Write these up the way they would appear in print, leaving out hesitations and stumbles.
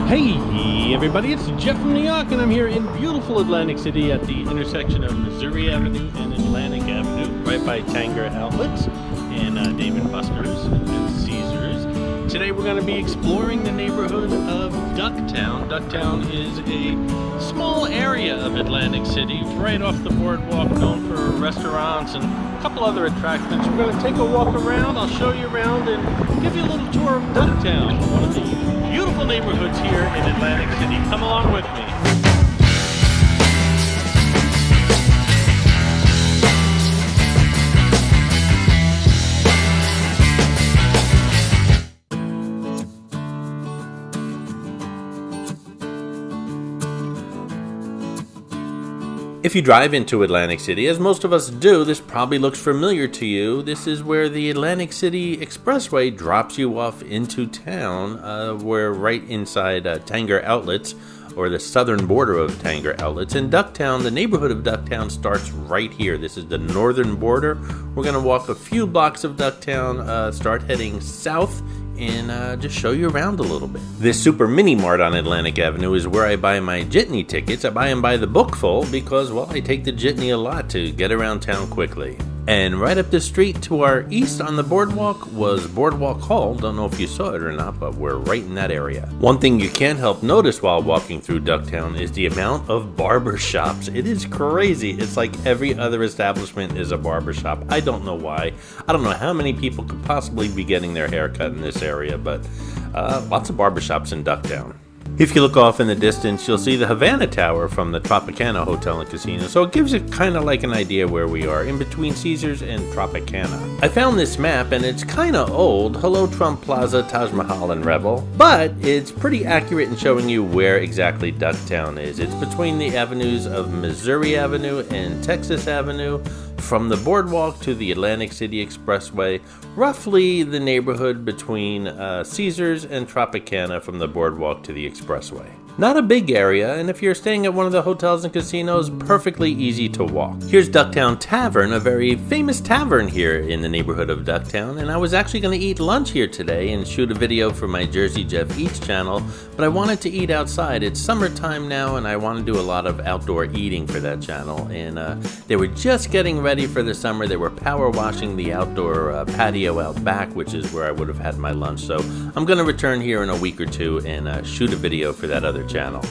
Hey everybody, it's Jeff from Yawk, and I'm here in beautiful Atlantic City at the intersection of Missouri Avenue and Atlantic Avenue, right by Tanger Outlets and Dave & Buster's and Caesars. Today we're going to be exploring the neighborhood of Ducktown. Ducktown is a small area of Atlantic City, right off the boardwalk, known for restaurants and a couple other attractions. We're going to take a walk around. I'll show you around and give you a little tour of Ducktown, one of the beautiful neighborhoods here in Atlantic City. Come along with me. If you drive into Atlantic City, as most of us do, this probably looks familiar to you. This is where the Atlantic City Expressway drops you off into town. We're right inside Tanger Outlets, or the southern border of Tanger Outlets. And Ducktown, the neighborhood of Ducktown, starts right here. This is the northern border. We're going to walk a few blocks of Ducktown, start heading south, and just show you around a little bit. This super mini mart on Atlantic Avenue is where I buy my jitney tickets. I buy them by the bookful because, well, I take the jitney a lot to get around town quickly. And right up the street to our east on the boardwalk was Boardwalk Hall. Don't know if you saw it or not, but we're right in that area. One thing you can't help notice while walking through Ducktown is the amount of barber shops. It is crazy. It's like every other establishment is a barber shop. I don't know why. I don't know how many people could possibly be getting their hair cut in this area, but lots of barber shops in Ducktown. If you look off in the distance, you'll see the Havana Tower from the Tropicana Hotel and Casino, so it gives you kind of like an idea where we are, in between Caesars and Tropicana. I found this map, and it's kind of old, Hello Trump Plaza, Taj Mahal, and Rebel, but it's pretty accurate in showing you where exactly Ducktown is. It's between the avenues of Missouri Avenue and Texas Avenue, from the boardwalk to the Atlantic City Expressway, roughly the neighborhood between Caesars and Tropicana from the boardwalk to the expressway. Not a big area, and if you're staying at one of the hotels and casinos, perfectly easy to walk. Here's Ducktown Tavern, a very famous tavern here in the neighborhood of Ducktown, and I was actually going to eat lunch here today and shoot a video for my Jersey Jeff Eats channel, but I wanted to eat outside. It's summertime now, and I want to do a lot of outdoor eating for that channel, and they were just getting ready for the summer. They were power washing the outdoor patio out back, which is where I would have had my lunch, so I'm going to return here in a week or two and shoot a video for that other channel.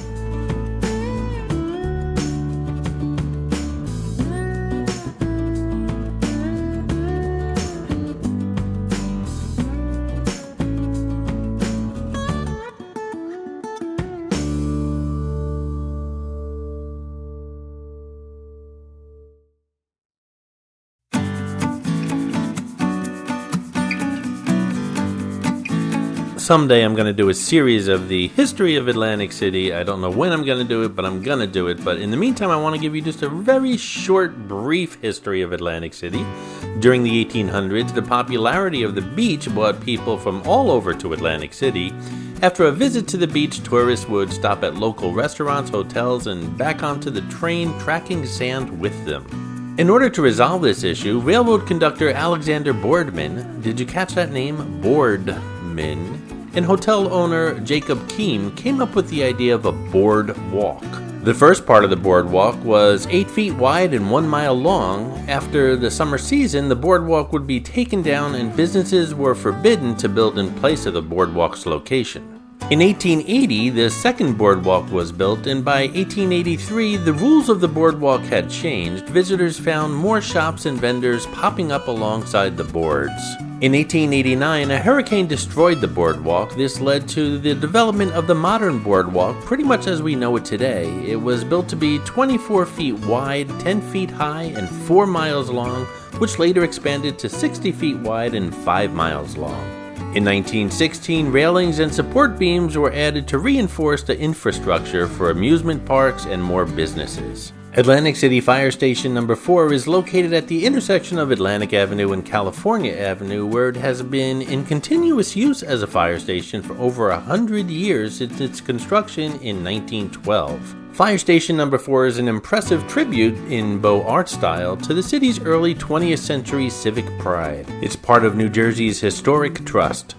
Someday I'm going to do a series of the history of Atlantic City. I don't know when I'm going to do it, but I'm going to do it. But in the meantime, I want to give you just a very short, brief history of Atlantic City. During the 1800s, the popularity of the beach brought people from all over to Atlantic City. After a visit to the beach, tourists would stop at local restaurants, hotels, and back onto the train, tracking sand with them. In order to resolve this issue, railroad conductor Alexander Boardman, did you catch that name? Boardman. And hotel owner Jacob Keem came up with the idea of a boardwalk. The first part of the boardwalk was 8 feet wide and 1 mile long. After the summer season, the boardwalk would be taken down and businesses were forbidden to build in place of the boardwalk's location. In 1880, the second boardwalk was built, and by 1883, the rules of the boardwalk had changed. Visitors found more shops and vendors popping up alongside the boards. In 1889, a hurricane destroyed the boardwalk. This led to the development of the modern boardwalk, pretty much as we know it today. It was built to be 24 feet wide, 10 feet high, and 4 miles long, which later expanded to 60 feet wide and 5 miles long. In 1916, railings and support beams were added to reinforce the infrastructure for amusement parks and more businesses. Atlantic City Fire Station Number 4 is located at the intersection of Atlantic Avenue and California Avenue, where it has been in continuous use as a fire station for over 100 years since its construction in 1912. Fire Station Number 4 is an impressive tribute in Beaux Art style to the city's early 20th century civic pride. It's part of New Jersey's Historic Trust.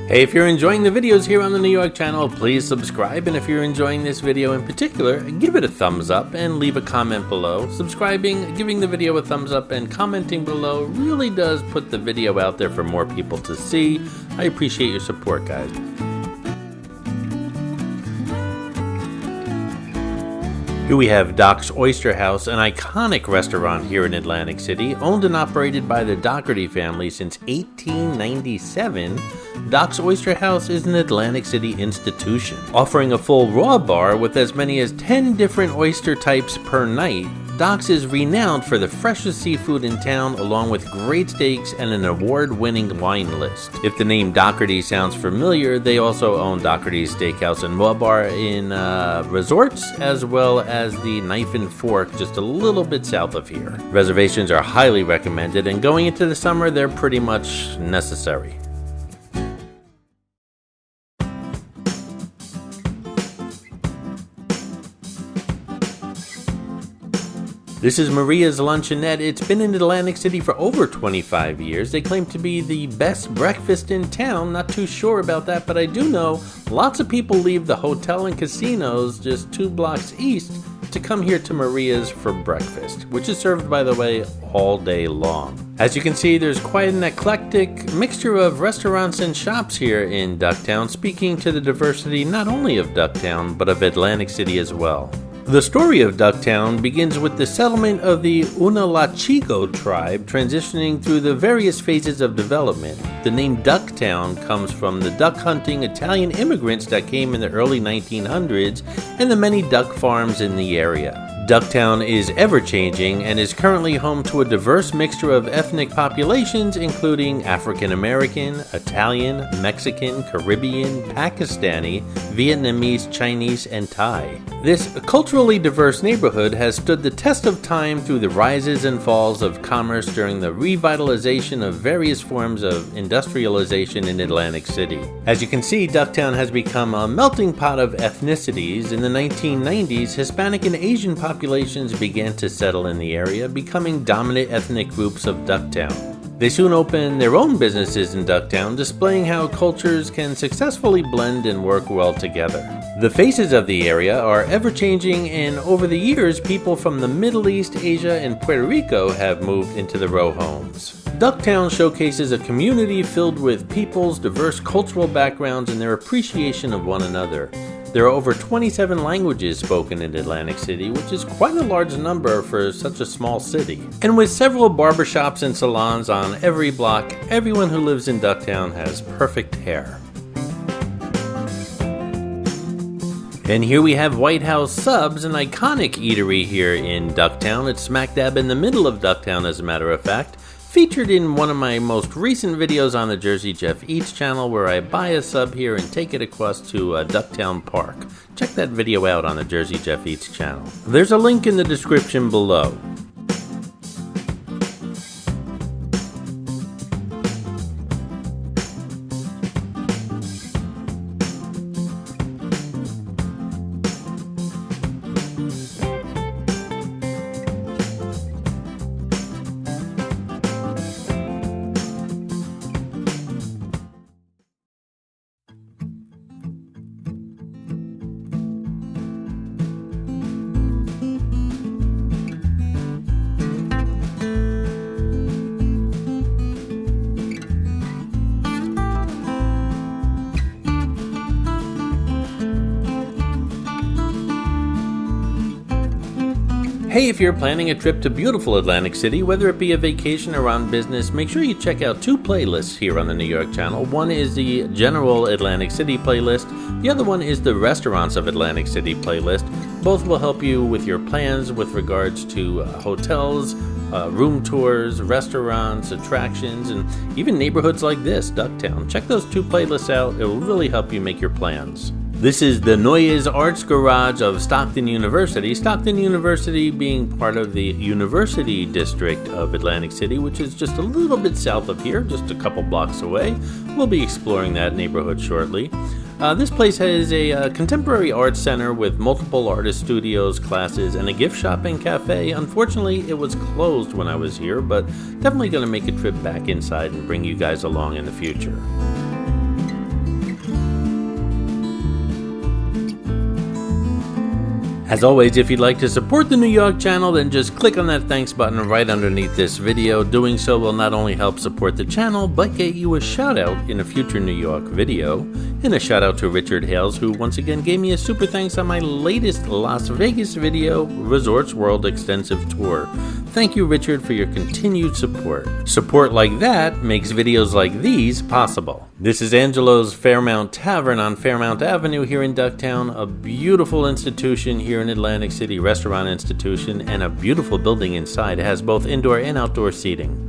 Hey, if you're enjoying the videos here on the New York channel, please subscribe, and if you're enjoying this video in particular, give it a thumbs up and leave a comment below. Subscribing, giving the video a thumbs up, and commenting below really does put the video out there for more people to see. I appreciate your support, guys. Here we have Doc's Oyster House, an iconic restaurant here in Atlantic City, owned and operated by the Dougherty family since 1897. Doc's Oyster House is an Atlantic City institution, offering a full raw bar with as many as 10 different oyster types per night. Doc's is renowned for the freshest seafood in town, along with great steaks and an award-winning wine list. If the name Dougherty sounds familiar, they also own Dougherty's Steakhouse and Raw Bar in Resorts, as well as the Knife and Fork just a little bit south of here. Reservations are highly recommended, and going into the summer, they're pretty much necessary. This is Maria's Luncheonette. It's been in Atlantic City for over 25 years. They claim to be the best breakfast in town. Not too sure about that, but I do know lots of people leave the hotel and casinos just 2 blocks east to come here to Maria's for breakfast, which is served, by the way, all day long. As you can see, there's quite an eclectic mixture of restaurants and shops here in Ducktown, speaking to the diversity not only of Ducktown, but of Atlantic City as well. The story of Ducktown begins with the settlement of the Unalachigo tribe transitioning through the various phases of development. The name Ducktown comes from the duck hunting Italian immigrants that came in the early 1900s and the many duck farms in the area. Ducktown is ever-changing and is currently home to a diverse mixture of ethnic populations, including African American, Italian, Mexican, Caribbean, Pakistani, Vietnamese, Chinese, and Thai. This culturally diverse neighborhood has stood the test of time through the rises and falls of commerce during the revitalization of various forms of industrialization in Atlantic City. As you can see, Ducktown has become a melting pot of ethnicities. In the 1990s, Hispanic and Asian populations began to settle in the area, becoming dominant ethnic groups of Ducktown. They soon opened their own businesses in Ducktown, displaying how cultures can successfully blend and work well together. The faces of the area are ever-changing, and over the years, people from the Middle East, Asia, and Puerto Rico have moved into the row homes. Ducktown showcases a community filled with people's diverse cultural backgrounds and their appreciation of one another. There are over 27 languages spoken in Atlantic City, which is quite a large number for such a small city. And with several barbershops and salons on every block, everyone who lives in Ducktown has perfect hair. And here we have White House Subs, an iconic eatery here in Ducktown. It's smack dab in the middle of Ducktown, as a matter of fact. Featured in one of my most recent videos on the Jersey Jeff Eats channel, where I buy a sub here and take it across to Ducktown Park. Check that video out on the Jersey Jeff Eats channel. There's a link in the description below. Hey, if you're planning a trip to beautiful Atlantic City, whether it be a vacation or on business, make sure you check out 2 playlists here on the New York channel. One is the general Atlantic City playlist. The other one is the Restaurants of Atlantic City playlist. Both will help you with your plans with regards to hotels, room tours, restaurants, attractions, and even neighborhoods like this, Ducktown. Check those 2 playlists out. It will really help you make your plans. This is the Noyes Arts Garage of Stockton University. Stockton University being part of the University District of Atlantic City, which is just a little bit south of here, just a couple blocks away. We'll be exploring that neighborhood shortly. This place has a contemporary arts center with multiple artist studios, classes, and a gift shop and cafe. Unfortunately, it was closed when I was here, but definitely going to make a trip back inside and bring you guys along in the future. As always, if you'd like to support the New York channel, then just click on that thanks button right underneath this video. Doing so will not only help support the channel, but get you a shout out in a future New York video. And a shout out to Richard Hales, who once again gave me a super thanks on my latest Las Vegas video, Resorts World Extensive Tour. Thank you, Richard, for your continued support. Support like that makes videos like these possible. This is Angelo's Fairmount Tavern on Fairmount Avenue here in Ducktown, a beautiful institution here in Atlantic City, restaurant institution, and a beautiful building inside. It has both indoor and outdoor seating.